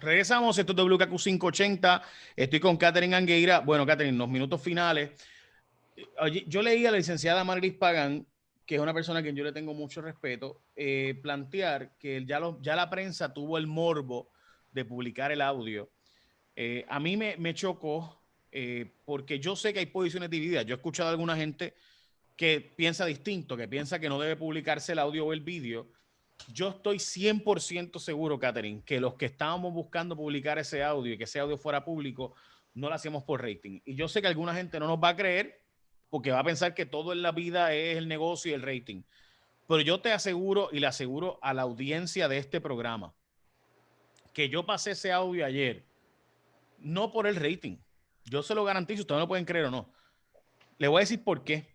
Regresamos, esto es WKQ 580, estoy con Catherine Angueira. Bueno, Catherine, los minutos finales. Oye, yo leí a la licenciada Marilis Pagán, que es una persona a quien yo le tengo mucho respeto, plantear que ya la prensa tuvo el morbo de publicar el audio. A mí me chocó porque yo sé que hay posiciones divididas. Yo he escuchado a alguna gente que piensa distinto, que piensa que no debe publicarse el audio o el vídeo. Yo estoy 100% seguro, Catherine, que los que estábamos buscando publicar ese audio y que ese audio fuera público, no lo hacíamos por rating. Y yo sé que alguna gente no nos va a creer porque va a pensar que todo en la vida es el negocio y el rating. Pero yo te aseguro y le aseguro a la audiencia de este programa que yo pasé ese audio ayer, no por el rating. Yo se lo garantizo, ustedes no lo pueden creer o no. Le voy a decir por qué.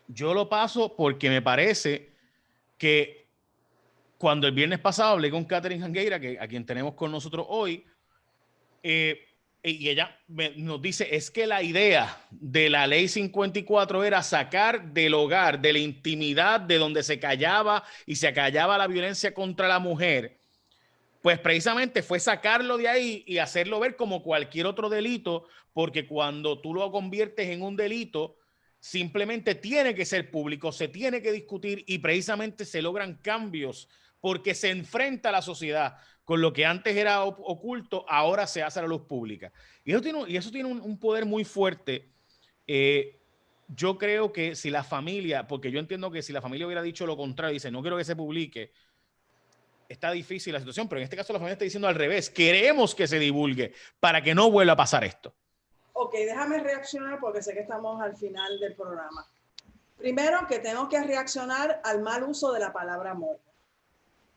Yo lo paso porque me parece que cuando el viernes pasado hablé con Catherine Angueira, a quien tenemos con nosotros hoy, y ella nos dice, es que la idea de la ley 54 era sacar del hogar, de la intimidad, de donde se callaba y se callaba la violencia contra la mujer, pues precisamente fue sacarlo de ahí y hacerlo ver como cualquier otro delito, porque cuando tú lo conviertes en un delito, simplemente tiene que ser público, se tiene que discutir y precisamente se logran cambios porque se enfrenta a la sociedad con lo que antes era oculto, ahora se hace a la luz pública. Y eso tiene un poder muy fuerte. Yo creo que si la familia, porque yo entiendo que si la familia hubiera dicho lo contrario, dice, no quiero que se publique, está difícil la situación, pero en este caso la familia está diciendo al revés, queremos que se divulgue para que no vuelva a pasar esto. Ok, déjame reaccionar porque sé que estamos al final del programa. Primero que tengo que reaccionar al mal uso de la palabra amor.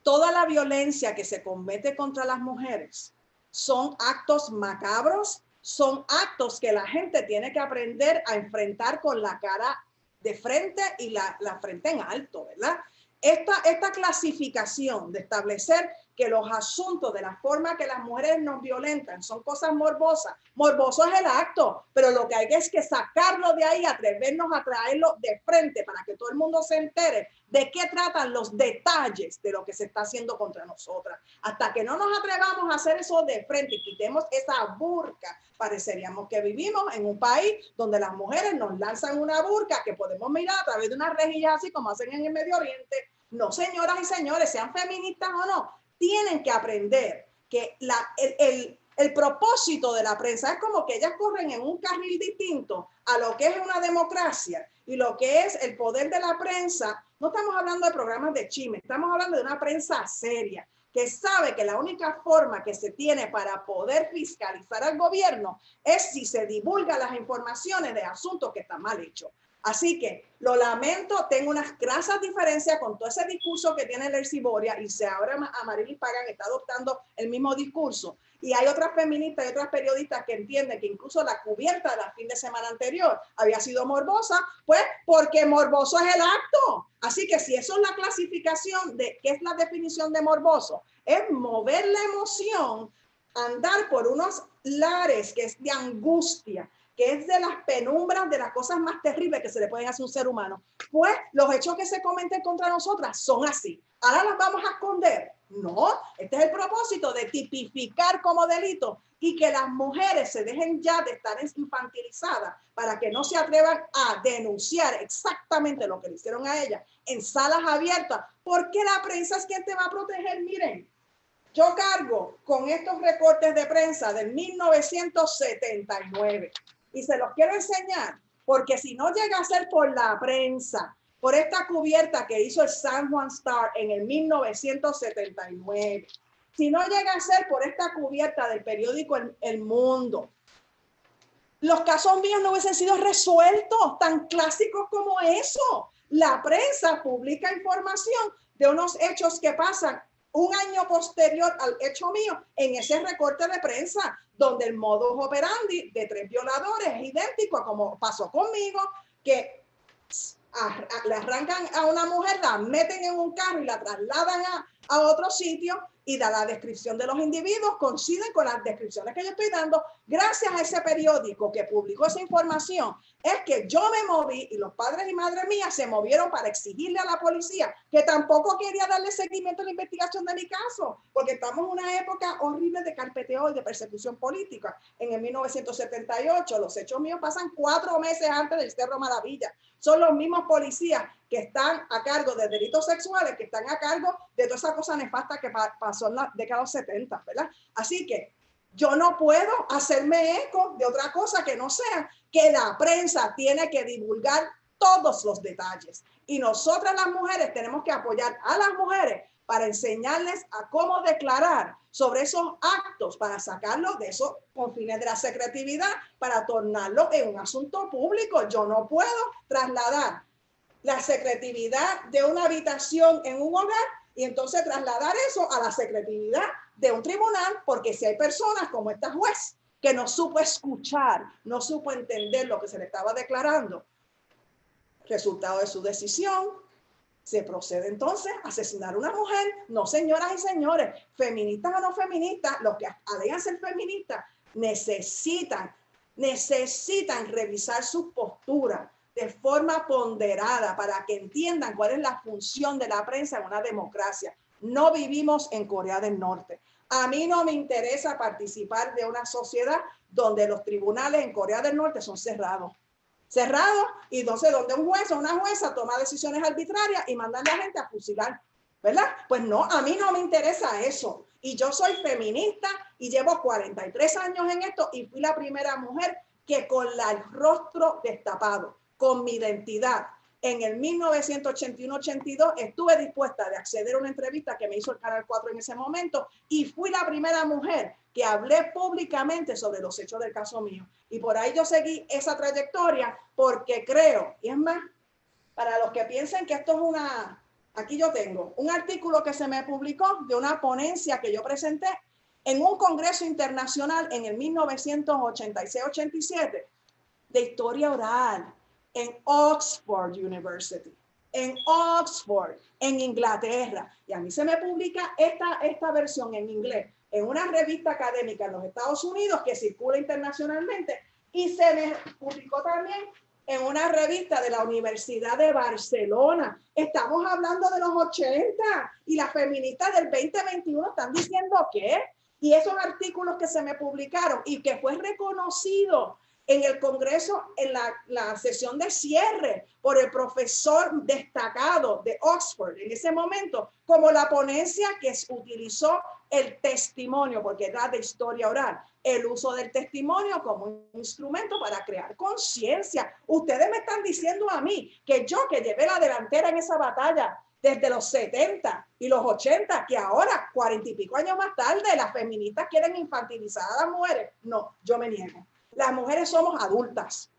Toda la violencia que se comete contra las mujeres son actos macabros, son actos que la gente tiene que aprender a enfrentar con la cara de frente y la frente en alto, ¿verdad? Esta clasificación de establecer que los asuntos de la forma que las mujeres nos violentan son cosas morbosas. Morboso es el acto, pero lo que hay es que sacarlo de ahí, atrevernos a traerlo de frente para que todo el mundo se entere de qué tratan los detalles de lo que se está haciendo contra nosotras. Hasta que no nos atrevamos a hacer eso de frente y quitemos esa burka, pareceríamos que vivimos en un país donde las mujeres nos lanzan una burka que podemos mirar a través de unas rejillas así como hacen en el Medio Oriente. No, señoras y señores, sean feministas o no, tienen que aprender que el propósito de la prensa es como que ellas corren en un carril distinto a lo que es una democracia y lo que es el poder de la prensa. No estamos hablando de programas de chisme, estamos hablando de una prensa seria que sabe que la única forma que se tiene para poder fiscalizar al gobierno es si se divulgan las informaciones de asuntos que están mal hechos. Así que lo lamento, tengo unas grasas diferencias con todo ese discurso que tiene Lercy Boria y ahora Marilis Pagán está adoptando el mismo discurso. Y hay otras feministas y otras periodistas que entienden que incluso la cubierta del fin de semana anterior había sido morbosa, pues porque morboso es el acto. Así que si eso es la clasificación de qué es la definición de morboso, es mover la emoción, andar por unos lares que es de angustia, que es de las penumbras, de las cosas más terribles que se le pueden hacer a un ser humano. Pues los hechos que se cometen contra nosotras son así. ¿Ahora las vamos a esconder? No, este es el propósito de tipificar como delito y que las mujeres se dejen ya de estar infantilizadas para que no se atrevan a denunciar exactamente lo que le hicieron a ella en salas abiertas, porque la prensa es quien te va a proteger. Miren, yo cargo con estos recortes de prensa del 1979 y se los quiero enseñar porque si no llega a ser por la prensa, por esta cubierta que hizo el San Juan Star en el 1979, si no llega a ser por esta cubierta del periódico El Mundo, los casos míos no hubiesen sido resueltos, tan clásicos como eso. La prensa publica información de unos hechos que pasan un año posterior al hecho mío en ese recorte de prensa, donde el modus operandi de 3 violadores es idéntico a como pasó conmigo, que le arrancan a una mujer, la meten en un carro y la trasladan a otro sitio y la descripción de los individuos coinciden con las descripciones que yo estoy dando. Gracias a ese periódico que publicó esa información, es que yo me moví y los padres y madres mías se movieron para exigirle a la policía, que tampoco quería darle seguimiento a la investigación de mi caso, porque estamos en una época horrible de carpeteo y de persecución política. En el 1978, los hechos míos pasan 4 meses antes del Cerro Maravilla. Son los mismos policías que están a cargo de delitos sexuales, que están a cargo de toda esa cosa nefasta que pasó en la década de los 70, ¿verdad? Así que yo no puedo hacerme eco de otra cosa que no sea que la prensa tiene que divulgar todos los detalles. Y nosotras las mujeres tenemos que apoyar a las mujeres para enseñarles a cómo declarar sobre esos actos, para sacarlos de esos confines de la secretividad, para tornarlo en un asunto público. Yo no puedo trasladar la secretividad de una habitación en un hogar y entonces trasladar eso a la secretividad de un tribunal, porque si hay personas como esta juez que no supo escuchar, no supo entender lo que se le estaba declarando, resultado de su decisión, se procede entonces a asesinar a una mujer. No, señoras y señores, feministas o no feministas, los que alegan ser feministas necesitan revisar sus posturas de forma ponderada para que entiendan cuál es la función de la prensa en una democracia. No vivimos en Corea del Norte. A mí no me interesa participar de una sociedad donde los tribunales en Corea del Norte son cerrados, y entonces donde un juez o una jueza toma decisiones arbitrarias y mandan a la gente a fusilar, ¿verdad? Pues no, a mí no me interesa eso. Y yo soy feminista y llevo 43 años en esto y fui la primera mujer que con el rostro destapado, con mi identidad, en el 1981-82 estuve dispuesta de acceder a una entrevista que me hizo el Canal 4 en ese momento y fui la primera mujer que hablé públicamente sobre los hechos del caso mío. Y por ahí yo seguí esa trayectoria porque creo, y es más, para los que piensen que esto es una... Aquí yo tengo un artículo que se me publicó de una ponencia que yo presenté en un congreso internacional en el 1986-87 de historia oral en Oxford University, en Oxford, en Inglaterra. Y a mí se me publica esta versión en inglés en una revista académica en los Estados Unidos que circula internacionalmente y se me publicó también en una revista de la Universidad de Barcelona. Estamos hablando de los 80 y las feministas del 2021 están diciendo ¿qué? Y esos artículos que se me publicaron y que fue reconocido en el Congreso, en la sesión de cierre, por el profesor destacado de Oxford en ese momento, como la ponencia que utilizó el testimonio, porque era de historia oral, el uso del testimonio como un instrumento para crear conciencia. Ustedes me están diciendo a mí que yo, que llevé la delantera en esa batalla desde los 70 y los 80, que ahora, 40 y pico años más tarde, las feministas quieren infantilizar a las mujeres. No, yo me niego. Las mujeres somos adultas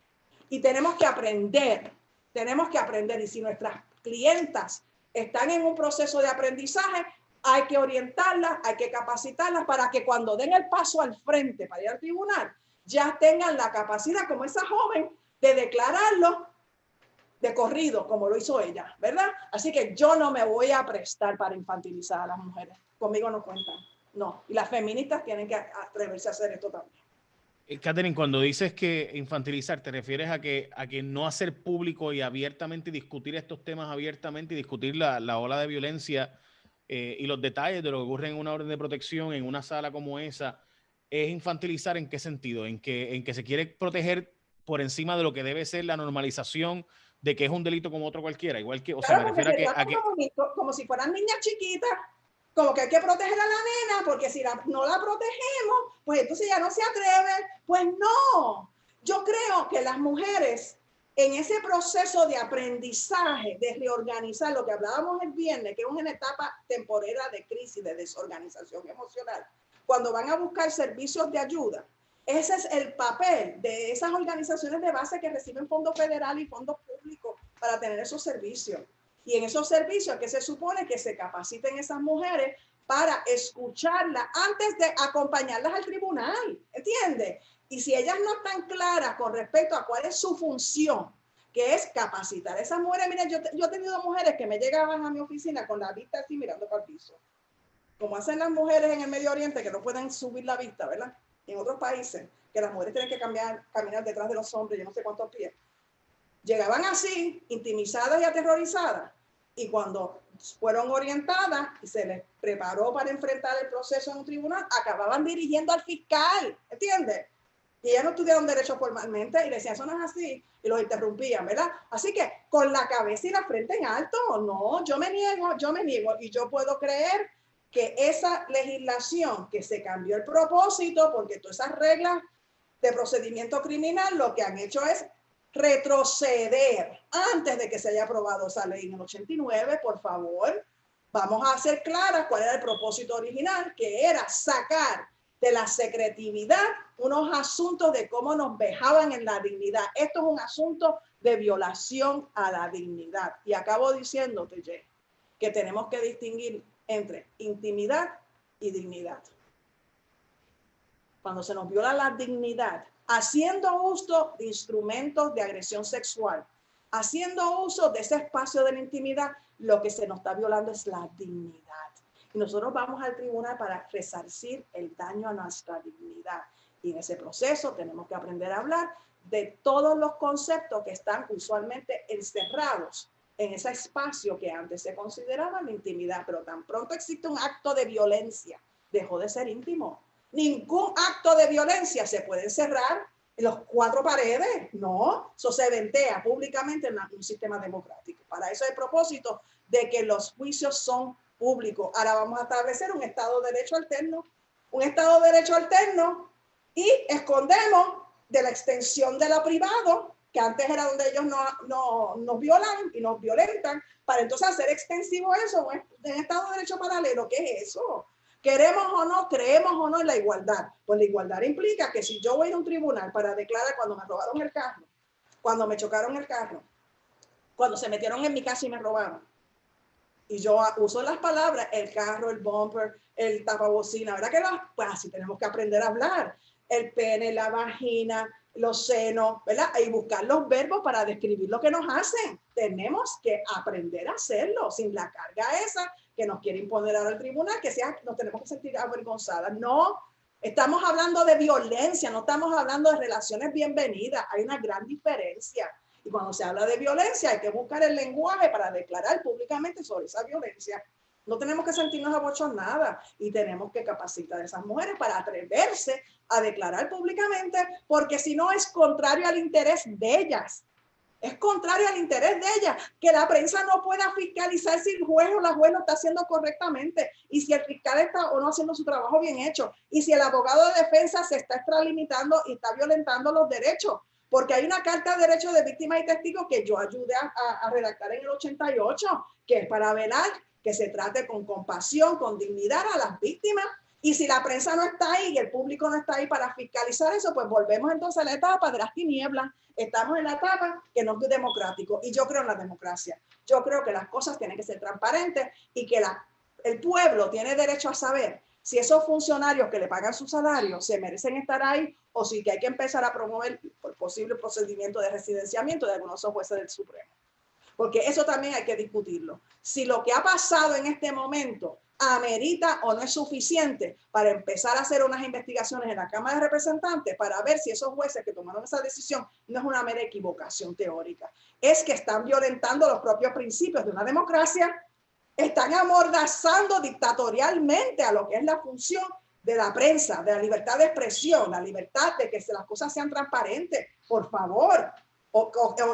y tenemos que aprender, y si nuestras clientas están en un proceso de aprendizaje, hay que orientarlas, hay que capacitarlas para que cuando den el paso al frente para ir al tribunal, ya tengan la capacidad, como esa joven, de declararlo de corrido, como lo hizo ella, ¿verdad? Así que yo no me voy a prestar para infantilizar a las mujeres. Conmigo no cuentan, no. Y las feministas tienen que atreverse a hacer esto también. Catherine, cuando dices que infantilizar, ¿te refieres a que no hacer público y abiertamente discutir estos temas abiertamente y discutir la ola de violencia y los detalles de lo que ocurre en una orden de protección en una sala como esa? ¿Es infantilizar en qué sentido? ¿En que se quiere proteger por encima de lo que debe ser la normalización de que es un delito como otro cualquiera? Igual que, o sea, Claro, me refiero a que como si fueran niñas chiquitas, como que hay que proteger a la nena, porque si no la protegemos, pues entonces ya no se atreve. Pues no, yo creo que las mujeres en ese proceso de aprendizaje, de reorganizar, lo que hablábamos el viernes, que es una etapa temporera de crisis, de desorganización emocional, cuando van a buscar servicios de ayuda, ese es el papel de esas organizaciones de base que reciben fondos federales y fondos públicos para tener esos servicios. Y en esos servicios que se supone que se capaciten esas mujeres para escucharlas antes de acompañarlas al tribunal, ¿entiendes? Y si ellas no están claras con respecto a cuál es su función, que es capacitar a esas mujeres. Miren, yo he tenido mujeres que me llegaban a mi oficina con la vista así mirando para el piso. como hacen las mujeres en el Medio Oriente, que no pueden subir la vista, ¿verdad? En otros países, que las mujeres tienen que caminar detrás de los hombres, yo no sé cuántos pies. Llegaban así, intimidadas y aterrorizadas, y cuando fueron orientadas y se les preparó para enfrentar el proceso en un tribunal, acababan dirigiendo al fiscal, ¿entiendes? Y ellas no estudiaron derecho formalmente y decían, eso no es así, y los interrumpían, ¿verdad? Así que con la cabeza y la frente en alto, no, yo me niego, y yo puedo creer que esa legislación que se cambió el propósito, porque todas esas reglas de procedimiento criminal lo que han hecho es retroceder antes de que se haya aprobado esa ley en el 89, por favor, vamos a hacer claras cuál era el propósito original, que era sacar de la secretividad unos asuntos de cómo nos vejaban en la dignidad. Esto es un asunto de violación a la dignidad. Y acabo diciéndote, Jay, que tenemos que distinguir entre intimidad y dignidad. Cuando se nos viola la dignidad, haciendo uso de instrumentos de agresión sexual, haciendo uso de ese espacio de la intimidad, lo que se nos está violando es la dignidad. Y nosotros vamos al tribunal para resarcir el daño a nuestra dignidad. Y en ese proceso tenemos que aprender a hablar de todos los conceptos que están usualmente encerrados en ese espacio que antes se consideraba la intimidad, pero tan pronto existe un acto de violencia, dejó de ser íntimo. Ningún acto de violencia se puede encerrar en los cuatro paredes, no, eso se ventea públicamente en un sistema democrático. Para eso es el propósito de que los juicios son públicos. Ahora vamos a establecer un Estado de Derecho alterno, y escondemos de la extensión de lo privado, que antes era donde ellos nos violan y nos violentan, para entonces hacer extensivo eso, en Estado de Derecho paralelo. ¿Qué es eso? Queremos o no, creemos o no en la igualdad. Pues la igualdad implica que si yo voy a un tribunal para declarar cuando me robaron el carro, cuando me chocaron el carro, cuando se metieron en mi casa y me robaron, y yo uso las palabras, el carro, el bumper, el tapabocina, ¿verdad que pues así tenemos que aprender a hablar? El pene, la vagina, los senos, ¿verdad? Y buscar los verbos para describir lo que nos hacen. Tenemos que aprender a hacerlo sin la carga esa que nos quiere imponer ahora el tribunal, que sea, nos tenemos que sentir avergonzadas. No, estamos hablando de violencia, no estamos hablando de relaciones bienvenidas. Hay una gran diferencia. Y cuando se habla de violencia, hay que buscar el lenguaje para declarar públicamente sobre esa violencia. No tenemos que sentirnos abochornadas y tenemos que capacitar a esas mujeres para atreverse a declarar públicamente, porque si no es contrario al interés de ellas. Es contrario al interés de ellas, que la prensa no pueda fiscalizar si el juez o la juez lo está haciendo correctamente, y si el fiscal está o no haciendo su trabajo bien hecho, y si el abogado de defensa se está extralimitando y está violentando los derechos. Porque hay una carta de derechos de víctimas y testigos que yo ayudé a redactar en el 88, que es para velar que se trate con compasión, con dignidad a las víctimas. Y si la prensa no está ahí y el público no está ahí para fiscalizar eso, pues volvemos entonces a la etapa de las tinieblas. Estamos en la etapa que no es democrático. Y yo creo en la democracia. Yo creo que las cosas tienen que ser transparentes y que el pueblo tiene derecho a saber si esos funcionarios que le pagan su salario se merecen estar ahí, o si que hay que empezar a promover el posible procedimiento de residenciamiento de algunos jueces del Supremo. Porque eso también hay que discutirlo. Si lo que ha pasado en este momento amerita o no es suficiente para empezar a hacer unas investigaciones en la Cámara de Representantes para ver si esos jueces que tomaron esa decisión no es una mera equivocación teórica, es que están violentando los propios principios de una democracia, están amordazando dictatorialmente a lo que es la función de la prensa, de la libertad de expresión, la libertad de que las cosas sean transparentes. Por favor, o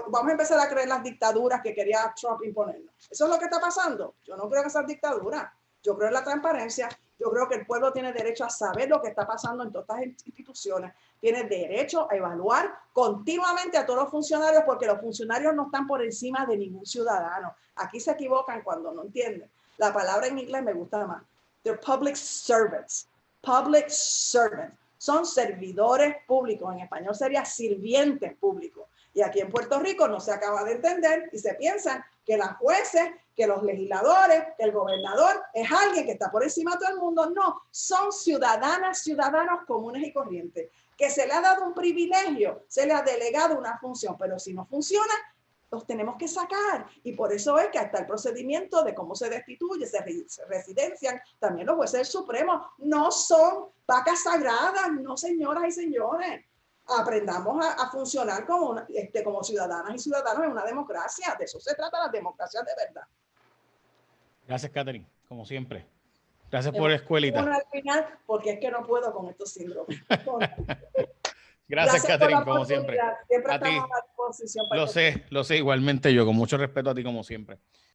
vamos a empezar a creer las dictaduras que quería Trump imponernos. ¿Eso es lo que está pasando? Yo no creo en esas dictaduras. Yo creo en la transparencia. Yo creo que el pueblo tiene derecho a saber lo que está pasando en todas estas instituciones. Tiene derecho a evaluar continuamente a todos los funcionarios, porque los funcionarios no están por encima de ningún ciudadano. Aquí se equivocan cuando no entienden. La palabra en inglés me gusta más. They're public servants. Public servants. Son servidores públicos. En español sería sirvientes públicos. Y aquí en Puerto Rico no se acaba de entender y se piensa que las jueces, que los legisladores, que el gobernador es alguien que está por encima de todo el mundo. No, son ciudadanos comunes y corrientes, que se le ha dado un privilegio, se le ha delegado una función, pero si no funciona, los tenemos que sacar. Y por eso es que hasta el procedimiento de cómo se destituye, se residencian también los jueces del Supremo. No son vacas sagradas, no, señoras y señores. Aprendamos a funcionar como ciudadanas y ciudadanos en una democracia. De eso se trata la democracia de verdad. Gracias, Catherine, como siempre. Gracias por la escuelita. Al final, porque es que no puedo con estos síndromes. Gracias, Catherine, como siempre. Siempre a ti. estamos a disposición. Lo sé, igualmente yo, con mucho respeto a ti, como siempre.